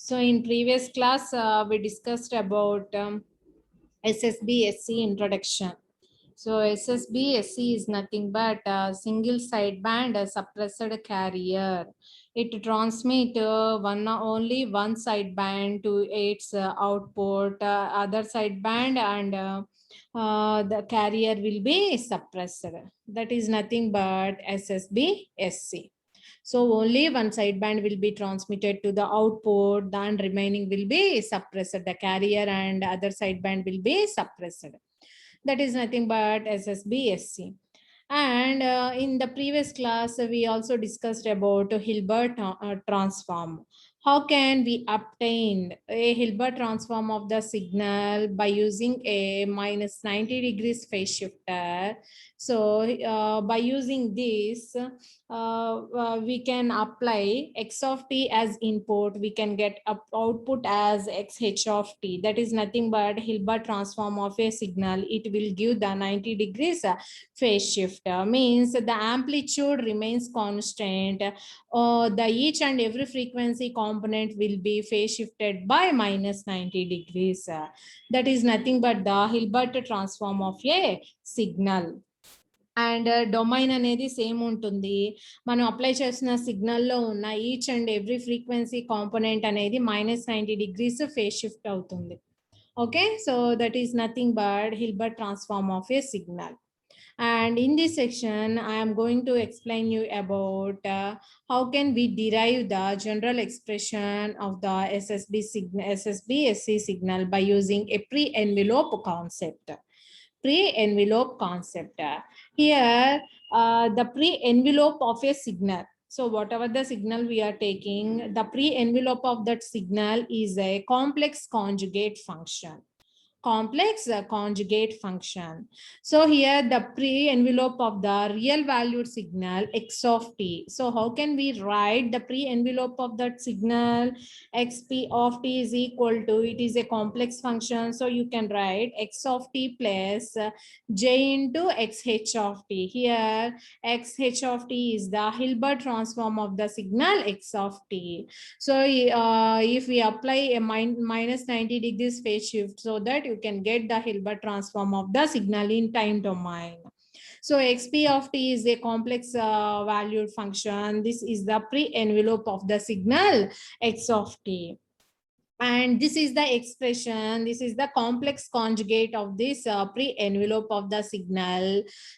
So in previous class, we discussed about SSB-SC introduction. So SSB-SC is nothing but a single sideband suppressed carrier. It transmits only one sideband to its output, other sideband, and the carrier will be suppressed. That is nothing but SSB-SC. So only one sideband will be transmitted to the output, then remaining will be suppressed. The carrier and other sideband will be suppressed. That is nothing but SSB-SC. And in the previous class, we also discussed about Hilbert transform. How can we obtain a Hilbert transform of the signal by using a minus 90 degrees phase shifter? So by using this, we can apply x of t as input. We can get output as xh of t. That is nothing but Hilbert transform of a signal. It will give the 90 degrees phase shift. Means the amplitude remains constant. The each and every frequency component will be phase shifted by minus 90 degrees. That is nothing but the Hilbert transform of a signal. And domain అనేది same ఉంటుంది. మనం apply చేసిన సిగ్నల్లో ఉన్న each and every frequency component అనేది minus 90 degrees phase shift అవుతుంది. Okay, so that is nothing but Hilbert transform of a signal. And in this section, I am going to explain you about how can we derive the general expression of the SSB-SC signal by using a pre-envelope concept. Pre-envelope concept. Here, the pre-envelope of a signal. So whatever the signal we are taking, the pre-envelope of that signal is a complex conjugate function. Complex conjugate function. So here the pre-envelope of the real valued signal x of t. So how can we write the pre-envelope of that signal? Xp of t is equal to, it is a complex function, so you can write x of t plus j into xh of t. Here xh of t is the Hilbert transform of the signal x of t. So if we apply a minus 90 degrees phase shift, so that you can get the Hilbert transform of the signal in time domain. So xp of t is a complex valued function. This is the pre-envelope of the signal x of t. And this is the expression, this is the complex conjugate of this pre-envelope of the signal,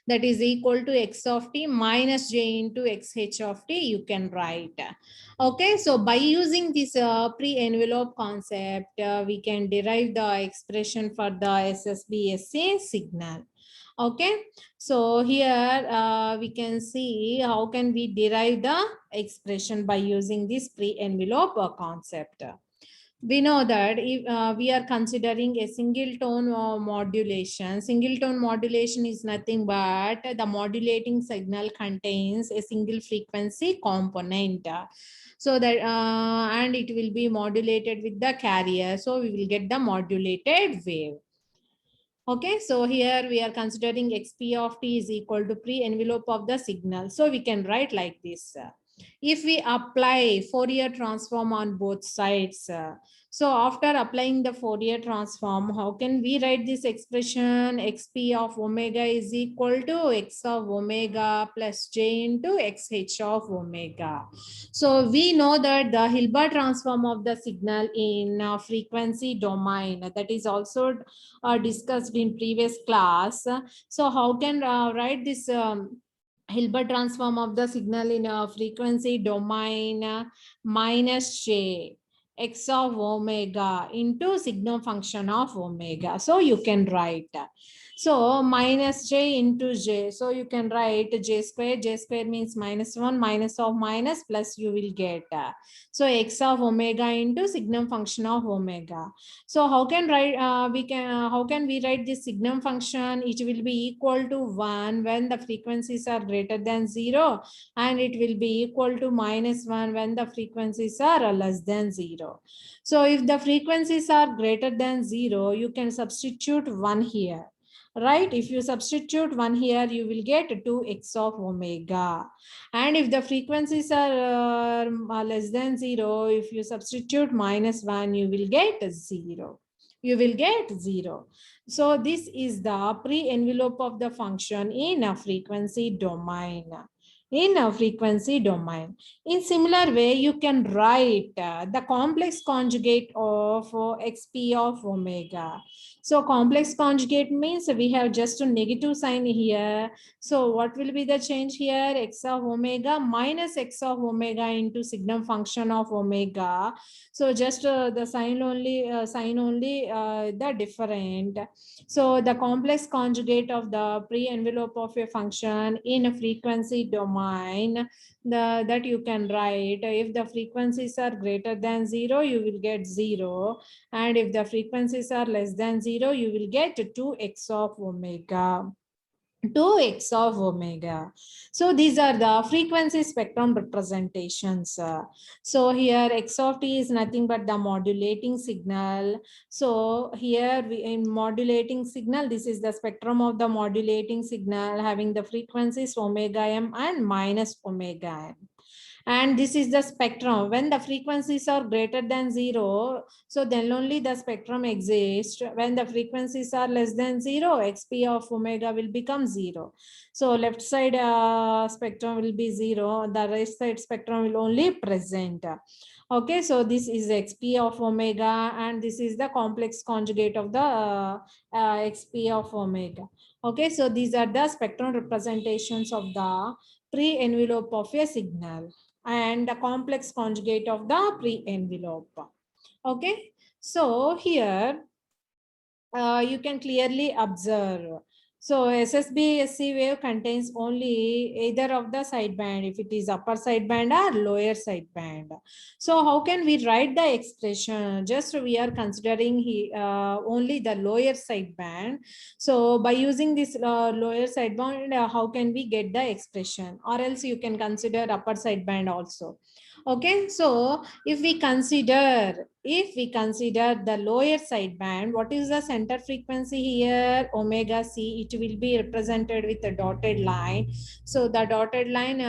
that is equal to x of t minus j into xh of t, you can write. Okay, so by using this pre-envelope concept, we can derive the expression for the SSB-SC signal. Okay, so here we can see how can we derive the expression by using this pre-envelope concept. We know that if we are considering a single tone modulation, single tone modulation is nothing but the modulating signal contains a single frequency component. So that and it will be modulated with the carrier, so we will get the modulated wave. Okay, so here we are considering xp of t is equal to pre-envelope of the signal, so we can write like this. If we apply Fourier transform on both sides, so after applying the Fourier transform, how can we write this expression? Xp of omega is equal to x of omega plus j into xh of omega. So we know that the Hilbert transform of the signal in frequency domain, that is also discussed in previous class. So how can write this Hilbert transform of the signal in a frequency domain? Minus j x of omega into signal function of omega. So you can write, so minus j into j, so you can write j square means minus 1 minus of minus plus you will get, so x of omega into signum function of omega. So how can write how can we write this signum function? It will be equal to 1 when the frequencies are greater than 0, and it will be equal to minus 1 when the frequencies are less than 0. So if the frequencies are greater than 0, you can substitute 1 here. right? If you substitute 1 here, you will get 2x of omega. And if the frequencies are less than 0, if you substitute -1, you will get 0. You will get 0. So this is the pre-envelope of the function in a frequency domain. In a frequency domain. In similar way, you can write the complex conjugate of xp of omega. So complex conjugate means we have just a negative sign here. So what will be the change here? X of omega minus x of omega into signum function of omega. So just the sign only, the different. So the complex conjugate of the pre-envelope of a function in a frequency domain, that you can write, if the frequencies are greater than 0, you will get 0. And if the frequencies are less than 0, you will get 2x of omega. 2x of omega. So these are the frequency spectrum representations. So here x of t is nothing but the modulating signal. So here in modulating signal, this is the spectrum of the modulating signal having the frequencies omega m and minus omega m. And this is the spectrum. When the frequencies are greater than 0, so then only the spectrum exists. When the frequencies are less than 0, xp of omega will become 0. So left side spectrum will be 0. The right side spectrum will only present. Okay, so this is xp of omega, and this is the complex conjugate of the xp of omega. Okay, so these are the spectrum representations of the pre-envelope of a signal and the complex conjugate of the pre-envelope. Okay, so here you can clearly observe. So SSB SC wave contains only either of the sideband, if it is upper sideband or lower sideband. So how can we write the expression? Just we are considering only the lower sideband. So by using this lower sideband, how can we get the expression? Or else you can consider upper sideband also. Okay, so if we consider the lower sideband, what is the center frequency here? Omega c. It will be represented with a dotted line. So the dotted line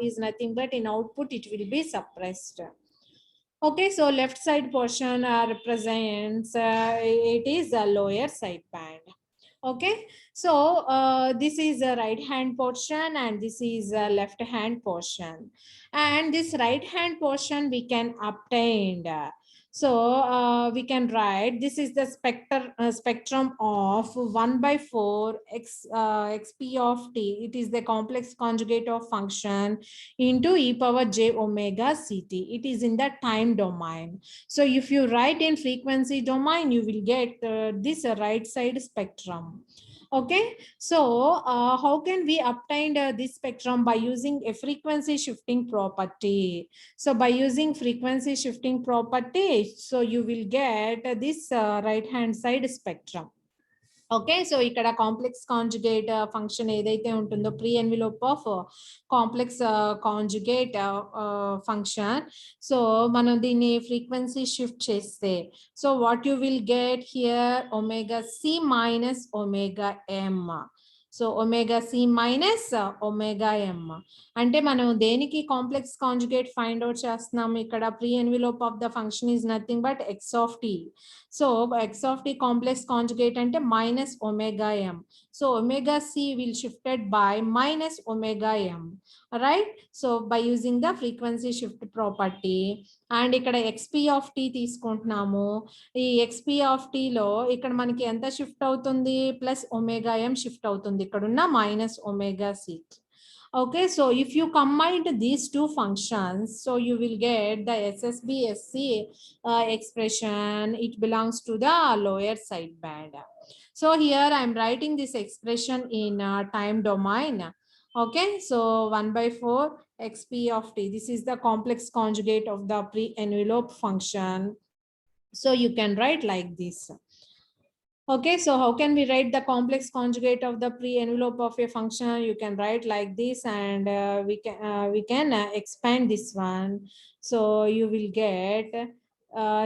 is nothing but in output it will be suppressed. Okay, so left side portion represents it is a lower sideband. Okay, so this is a right hand portion and this is a left hand portion, and this right hand portion we can obtain. So we can write this is the spectrum of 1 by 4 xp of t. It is the complex conjugate of function into e power j omega ct. It is in the time domain. So if you write in frequency domain, you will get this right side spectrum. Okay, so how can we obtain this spectrum? By using a frequency shifting property. So by using frequency shifting property, so you will get this right hand side spectrum. Okay, so ఇక్కడ complex conjugate function ఏదైతే ఉంటుందో pre envelope of complex conjugate function, so మనం దీన్ని frequency shift చేస్తే, so what you will get here omega C minus omega M. So omega C minus omega M అంటే మనం దేనికి complex conjugate find out చేస్తున్నాము? ఇక్కడ pre envelope of the function is nothing but X of T. So X of T complex conjugate అంటే minus omega M. So omega c will shifted by minus omega m, right? So by using the frequency shift property. And ఇక్కడ x p of t తీసుకుంటున్నాము. ఈ XP of టీలో ఇక్కడ మనకి ఎంత shift అవుతుంది? Plus omega ఎం shift అవుతుంది ఇక్కడ ఉన్న minus omega c. Okay, so if you combine these two functions, so you will get the SSB SC expression. It belongs to the lower sideband. So here I am writing this expression in time domain. Okay, so 1 by 4 xp of t. This is the complex conjugate of the pre-envelope function. So you can write like this. Okay, so how can we write the complex conjugate of the pre-envelope of a function? You can write like this, and we can expand this one. So you will get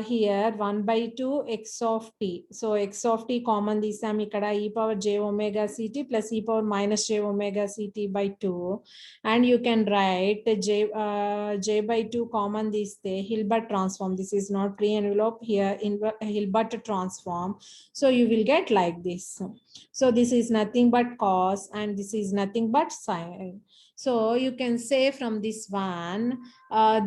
here 1/2 x of t. So x of t common తీసుam ఇక్కడ e power j omega ct plus e power minus j omega ct by 2, and you can write j by 2 common తీస్తే Hilbert transform. This is not free envelope, here in Hilbert transform, so you will get like this. So this is nothing but cos and this is nothing but sin. So you can say from this one,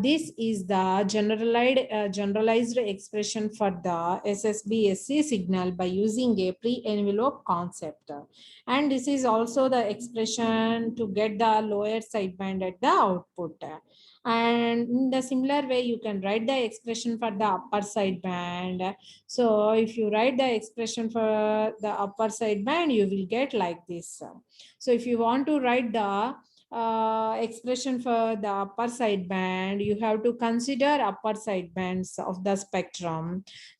this is the generalized expression for the SSB-SC signal by using a pre-envelope concept. And this is also the expression to get the lower sideband at the output. And in the similar way, you can write the expression for the upper sideband. So if you write the expression for the upper sideband, you will get like this. So if you want to write the expression for the upper sideband, you have to consider upper sidebands of the spectrum.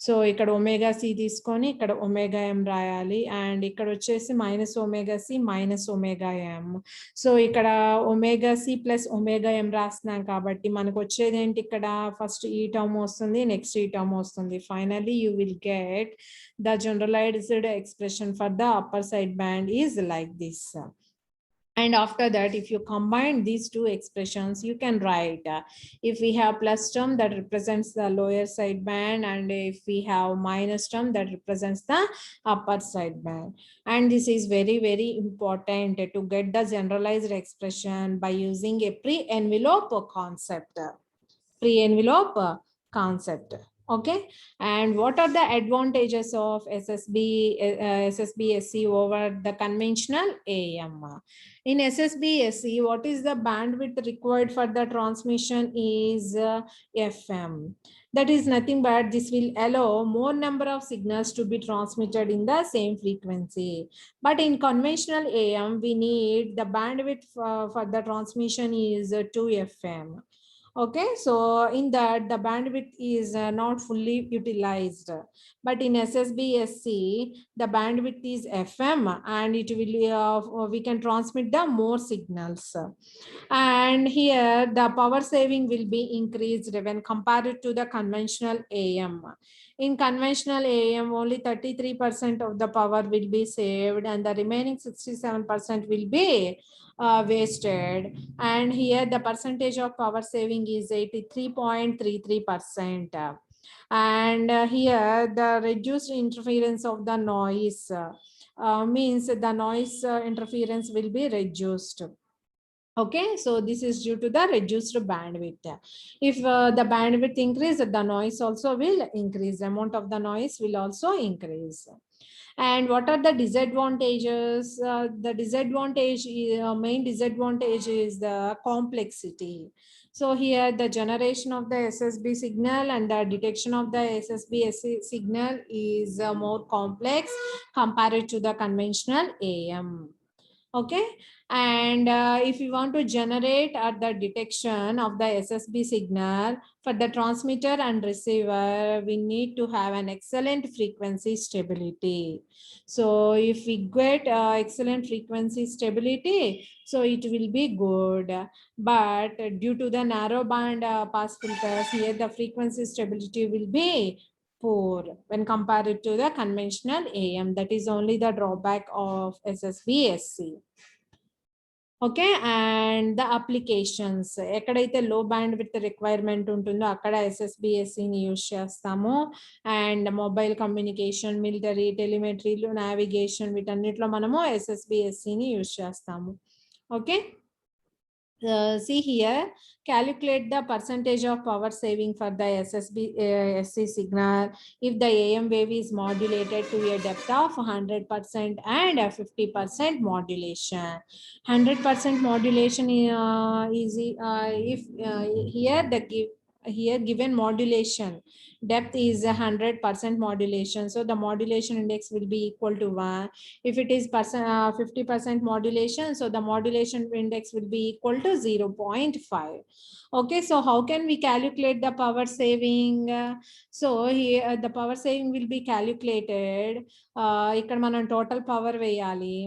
So ఇక్కడ omega c తీసుకొని ఇక్కడ omega m రాయాలి, and ఇక్కడ వచ్చేసి minus omega c minus omega m. So ఇక్కడ omega c plus omega m రాస్తున్నాం కాబట్టి మనకు వచ్చేది ఏంటి, ఇక్కడ ఫస్ట్ ఈ టర్మ్ వస్తుంది, నెక్స్ట్ ఈ టర్మ్ వస్తుంది. Finally you will get the generalized expression for the upper sideband is like this. And after that, if you combine these two expressions, you can write if we have plus term that represents the lower sideband, and if we have minus term that represents the upper sideband. And this is very, very important to get the generalized expression by using a pre-envelope concept. Pre-envelope concept. Okay, and what are the advantages of SSB-SC over the conventional AM? In SSB-SC, what is the bandwidth required for the transmission is FM. That is nothing but this will allow more number of signals to be transmitted in the same frequency. But in conventional AM, we need the bandwidth for the transmission is 2 FM. Okay, so in that the bandwidth is not fully utilized, but in SSB-SC the bandwidth is FM, and it will we can transmit the more signals, and here the power saving will be increased when compared to the conventional AM. In conventional AM, only 33% of the power will be saved, and the remaining 67% will be wasted. And here the percentage of power saving is 83.33%. And here the reduced interference of the noise means the noise interference will be reduced. Okay, so this is due to the reduced bandwidth. If the bandwidth increases, the noise also will increase. The amount of the noise will also increase. And what are the disadvantages? The disadvantage, main disadvantage is the complexity. So here the generation of the SSB signal and the detection of the SSB-SC signal is more complex compared to the conventional AM. Okay, and if you want to generate at the detection of the SSB signal for the transmitter and receiver, we need to have an excellent frequency stability. So if we get excellent frequency stability, so it will be good, but due to the narrow band pass filters, here the frequency stability will be poor when compared to the conventional AM. That is only the drawback of SSB-SC. Okay, and the applications, ఎక్కడైతే low bandwidth requirement ఉంటుందో అక్కడ SSB-SCని use చేస్తాము. And mobile communication, military, టెలిమెట్రీలు, navigation, వీటన్నిటిలో మనము SSB-SCని use చేస్తాము. Okay, see here, calculate the percentage of power saving for the SSB-SC signal if the AM wave is modulated to a depth of 100% and 50% modulation. 100% modulation is if here given modulation depth is 100% modulation, so the modulation index will be equal to 1. If it is 50% modulation, so the modulation index will be equal to 0.5. Okay, so how can we calculate the power saving? So here the power saving will be calculated. ఇక్కడ మనం total power వేయాలి,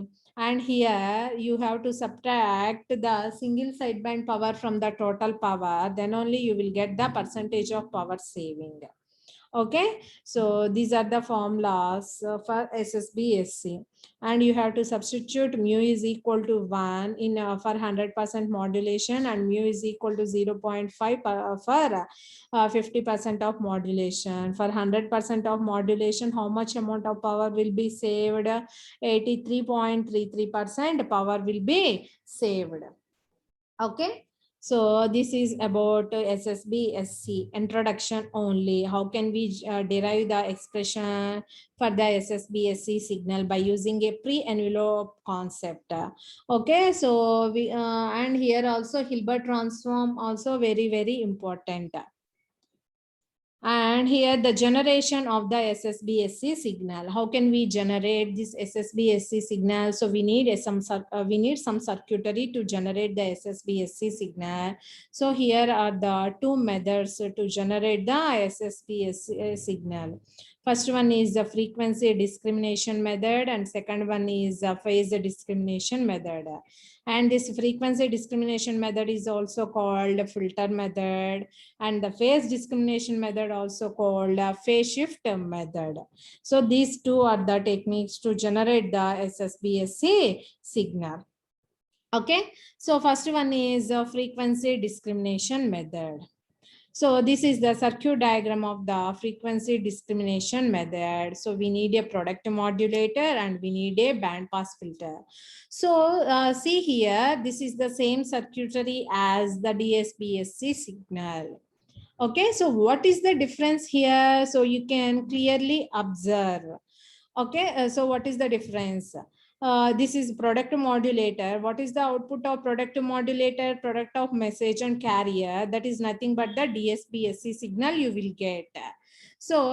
and here you have to subtract the single sideband power from the total power, then only you will get the percentage of power saving. Okay, so these are the formulas for SSB-SC, and you have to substitute mu is equal to 1 in for 100% modulation, and mu is equal to 0.5 for 50% of modulation. For 100% of modulation, how much amount of power will be saved? 83.33% power will be saved. Okay, so this is about SSB-SC introduction only. How can we derive the expression for the SSB-SC signal by using a pre-envelope concept? Okay, so we and here also Hilbert transform also very important. And here the generation of the SSB-SC signal. How can we generate this SSB-SC signal? So we need some circuitry to generate the SSB-SC signal. So here are the two methods to generate the SSB-SC signal. First one is the frequency discrimination method, and second one is the phase discrimination method. And this frequency discrimination method is also called filter method, and the phase discrimination method also called phase shift method. So these two are the techniques to generate the SSB-SC signal. Okay, so first one is the frequency discrimination method. So this is the circuit diagram of the frequency discrimination method. So we need a product modulator and we need a band pass filter. So see here, this is the same circuitry as the DSP-SC signal. Okay, so what is the difference here? So you can clearly observe. Okay, so what is the difference? This is product modulator. What is the output of product modulator? Product of message and carrier. That is nothing but the DSP-SC signal you will get. So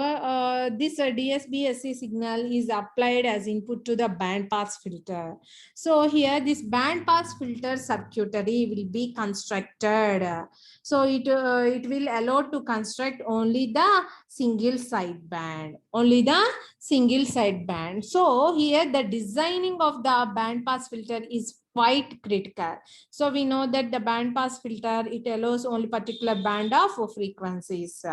this DSP-SC signal is applied as input to the band pass filter. So here this band pass filter circuitry will be constructed. So it will allow to construct only the single sideband, So here the designing of the band pass filter is quite critical. So we know that the band pass filter, it allows only particular band of frequencies.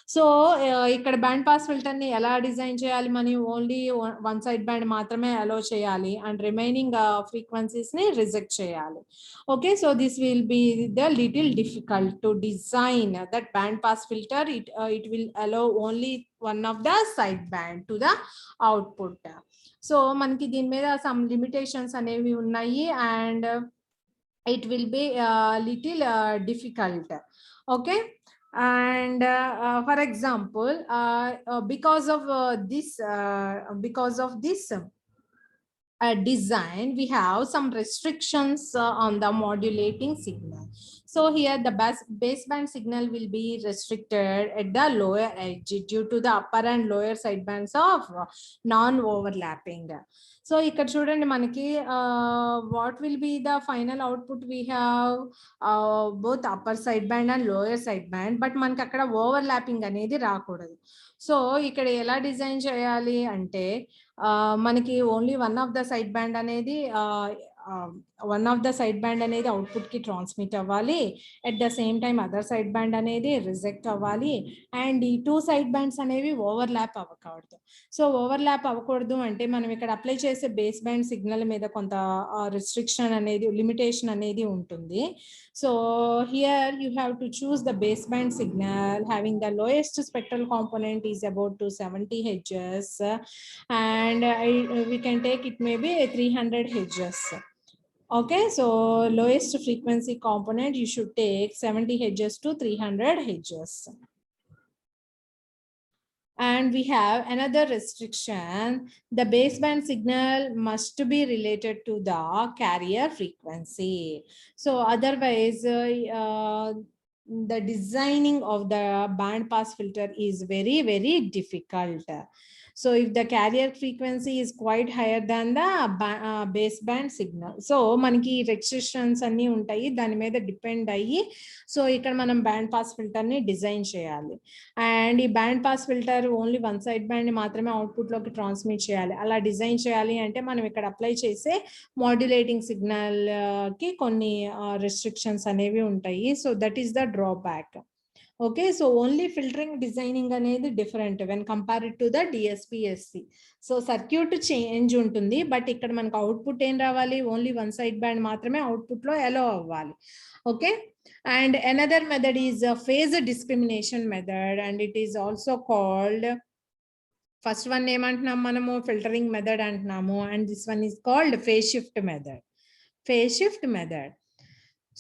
So ikkada band pass filter ni ela design cheyali, mani only one side band maatrame allow cheyali and remaining frequencies ni reject cheyali. Okay, so this will be the little difficult to design that band pass filter. It will allow only one of the side band to the output. So manki దీని మీద some limitations అనేవి ఉన్నాయి, and it will be a little difficult. Okay, and for example, because of this design, we have some restrictions on the modulating signal. So here the baseband signal will be restricted at the lower edge due to the upper and lower sidebands of non-overlapping. So ikkada chudandi manaki what will be the final output? We have both upper sideband and lower sideband, but manaki akkada overlapping anedi raakudadu. So ikkada ela design cheyali ante మనకి only one of the side band అనేది output కి transmit అవ్వాలి. At the same time other side band అనేది reject అవ్వాలి, and ఈ two side bands అనేవి overlap అవ్వకూడదు. So overlap అవ్వకూడదు అంటే మనం ఇక్కడ అప్లై చేసే బేస్ బ్యాండ్ సిగ్నల్ మీద కొంత రిస్ట్రిక్షన్ అనేది, లిమిటేషన్ అనేది ఉంటుంది. So here you have to choose the baseband signal having the lowest spectral component is about 270 Hz, and we can take it maybe 300 Hz. Okay, so lowest frequency component you should take 70 Hz to 300 Hz. And we have another restriction. The baseband signal must be related to the carrier frequency. So otherwise, the designing of the band pass filter is very difficult. So if the carrier frequency is quite higher than the baseband signal, so manaki restrictions anni untayi, dani meeda depend ayyi, so ikkada manam band pass filter ni design cheyali, and ee band pass filter only one side band ni maatrame output loki transmit cheyali. Ala design cheyali ante manam ikkada apply chese modulating signal ki konni restrictions anevi untayi. So that is the drawback. Okay, so only filtering designing అనేది different when compared to the DSP-SC. So circuit change ఉంటుంది, but ఇక్కడ మనకు output ఏం రావాలి, only one side band మాత్రమే output లో ఎలో అవ్వాలి. Okay, and another method is a phase discrimination method, and it is also called, first one ఏమంటున్నాం మనము, ఫిల్టరింగ్ మెథడ్ అంటున్నాము, and this one is called phase shift method. Phase shift method.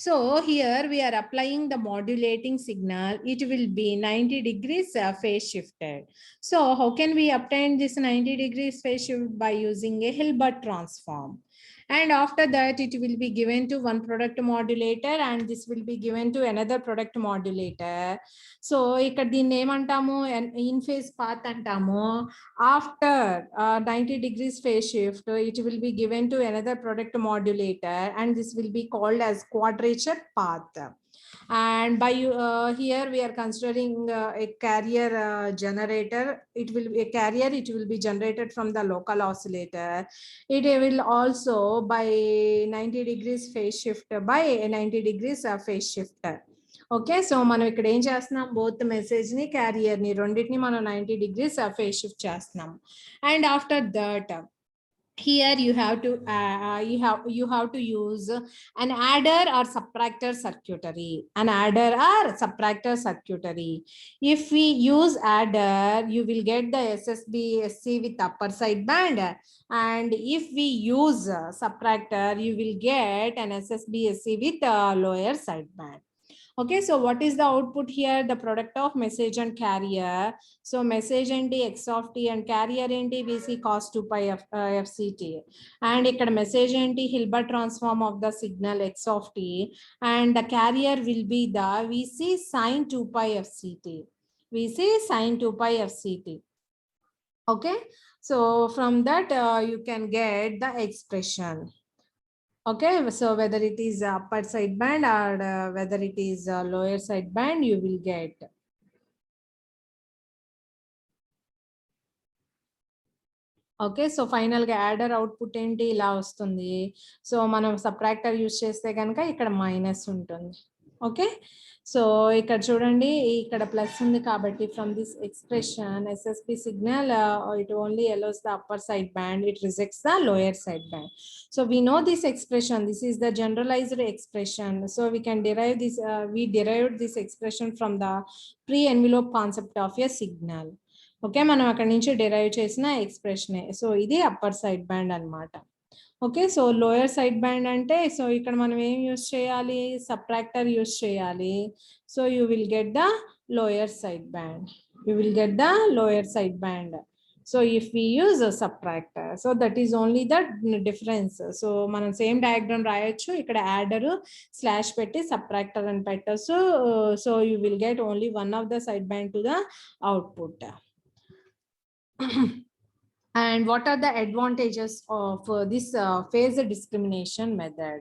So here we are applying the modulating signal. It will be 90 degrees phase shifted. So how can we obtain this 90 degrees phase shift? By using a Hilbert transform. And after that, it will be given to one product modulator, and this will be given to another product modulator. So ikkada దీన్ని ఏమంటాము, in phase path అంటాము. After 90 degrees phase shift, it will be given to another product modulator, and this will be called as quadrature path. And by here we are considering a carrier generator. It will be a carrier, it will be generated from the local oscillator. It will also by 90 degrees phase shift, by 90 degrees phase shifter. Okay, so మనం ఇక్కడ ఏం చేస్తున్నాం, both message ని carrier ని రెండింటిని మనం 90 degrees phase shift చేస్తున్నాం. And after that here you have to use an adder or subtractor circuitry, If we use adder, you will get the SSB-SC with upper side band, and if we use subtractor, you will get an SSB-SC with lower side band. Okay, so what is the output here? The product of message and carrier. So message enti x of t and carrier enti vc cos 2 pi fct. And ikkada message enti Hilbert transform of the signal x of t, and the carrier will be the vc sin 2 pi fct. vc sin 2 pi fct. Okay, so from that you can get the expression. Okay, so whether it is upper side band or whether it is lower side band, you will get. Okay, so final ga adder output enti ila vastundi. So manam subtractor use cheste ganaka ikkada minus untundi. Okay, so ikkada chudandi, ikkada plus undi kabatti from this expression SSB signal it only allows the upper side band, it rejects the lower side band. So we know this expression, this is the generalized expression. So we can derive this, we derived this expression from the pre-envelope concept of a signal. Okay, మనం అక్కడి నుంచి derive చేసిన expression. So ఇది upper side band అన్నమాట. Okay, so lower side band అంటే, so ఇక్కడ మనం ఏం యూస్ చేయాలి, సబ్ట్రాక్టర్ యూస్ చేయాలి. So you will get the lower side band, so if we use subtractor, so that is only the difference. So మనం same diagram రాయొచ్చు, ఇక్కడ adder slash పెట్టి సబ్ట్రాక్టర్ అని పెట్టచ్చు. So you will get only one of the side band to the output. And what are the advantages of this phase discrimination method?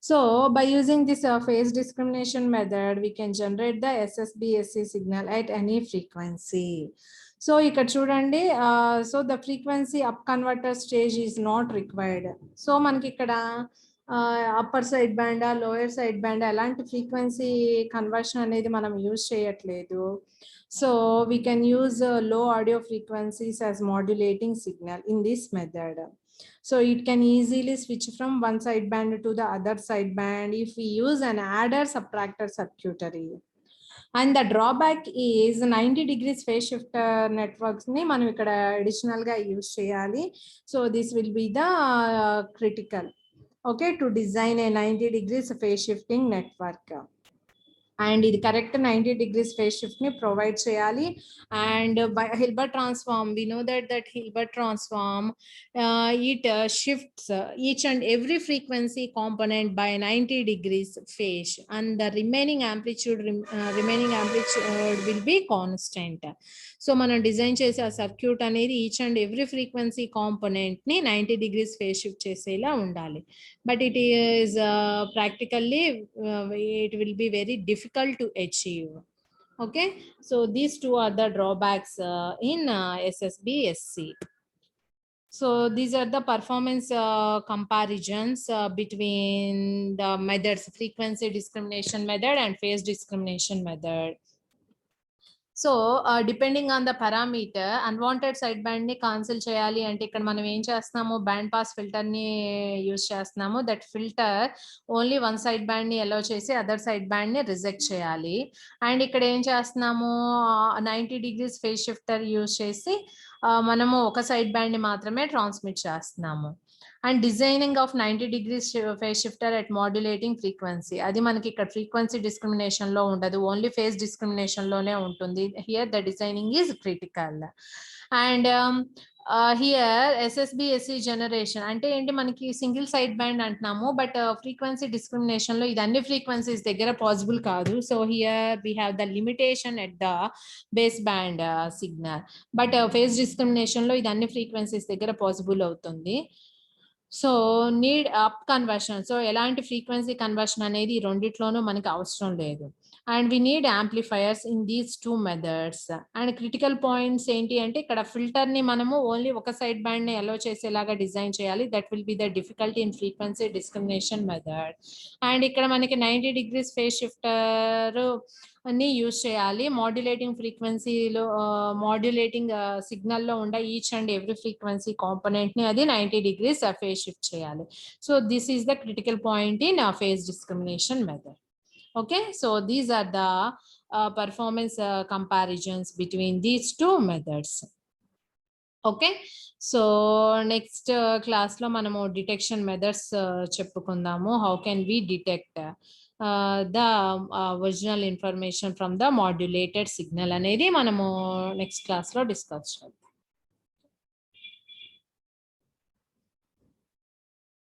So by using this phase discrimination method, we can generate the SSB-SC signal at any frequency. So ikkada chudandi, so the frequency up converter stage is not required. So manaki ikkada upper side band, lower side band ఎలాంటి frequency conversion అనేది మనం use చేయట్లేదు. So we can use low audio frequencies as modulating signal in this method. So it can easily switch from one side band to the other side band if we use an adder subtractor circuitry. And the drawback is 90 degrees phase shifter networks ni మనం ఇక్కడ additional గా use చేయాలి. So this will be the critical, okay, to design a 90 degrees phase shifting network. And the correct 90 degrees phase shift ni provide cheyali. And by Hilbert transform, we know that Hilbert transform it shifts each and every frequency component by 90 degrees phase, and the remaining amplitude will be constant. So మనం design చేసే ఆ circuit అనేది each and every frequency component ని 90 degrees phase shift చేసేలా ఉండాలి. But it is practically it will be very difficult to achieve. Okay, so these two are the drawbacks in SSB-SC. So these are the performance comparisons between the methods, frequency discrimination method and phase discrimination method. So depending on the parameter unwanted side band ని cancel చేయాలి అంటే ఇక్కడ మనం ఏం చేస్తున్నాము, band pass filter ని use చేస్తున్నాము. That filter only one side band ని అలౌ చేసి అదర్ సైడ్ బ్యాండ్ ని రిజెక్ట్ చేయాలి. అండ్ ఇక్కడ ఏం చేస్తున్నాము, 90 degrees ఫేజ్ షిఫ్టర్ యూజ్ చేసి మనము ఒక సైడ్ బ్యాండ్ ని మాత్రమే ట్రాన్స్మిట్ చేస్తున్నాము. And designing of 90 degrees phase shifter at modulating frequency, అది మనకి ఇక్కడ ఫ్రీక్వెన్సీ డిస్క్రిమినేషన్ లో ఉండదు, ఓన్లీ ఫేజ్ డిస్క్రిమినేషన్ లోనే ఉంటుంది. Here the designing is critical. And here SSB SC generation అంటే ఏంటి, మనకి సింగిల్ సైడ్ బ్యాండ్ అంటున్నాము, బట్ ఫ్రీక్వెన్సీ డిస్క్రిమినేషన్ లో ఇది అన్ని ఫ్రీక్వెన్సీస్ దగ్గర పాసిబుల్ కాదు. So here we have the limitation at the base band signal, but phase discrimination లో ఇది అన్ని ఫ్రీక్వెన్సీస్ దగ్గర పాసిబుల్ అవుతుంది. So need up conversion, so ఎలాంటి ఫ్రీక్వెన్సీ కన్వర్షన్ అనేది ఈ రెండిట్లోనూ మనకి అవసరం లేదు. And we need amplifiers in these two methods. And critical points ఏంటి అంటే ఇక్కడ ఫిల్టర్ ని మనము ఓన్లీ ఒక సైడ్ బ్యాండ్ ని అలో చేసేలాగా డిజైన్ చేయాలి. That will be the difficulty in frequency discrimination method. And ఇక్కడ మనకి 90 degrees ఫేజ్ షిఫ్టర్ అన్ని యూజ్ చేయాలి. మాడ్యులేటింగ్ ఫ్రీక్వెన్సీలో మాడ్యులేటింగ్ సిగ్నల్లో ఉండే each and every frequency component ని అది 90 degrees ఫేజ్ షిఫ్ట్ చేయాలి. So this is the critical point in phase discrimination method. Okay, so these are the performance comparisons between these two methods. Okay, so next class lo manamu detection methods cheppukundamu. How can we detect the original information from the modulated signal anedi manamu next class lo discuss.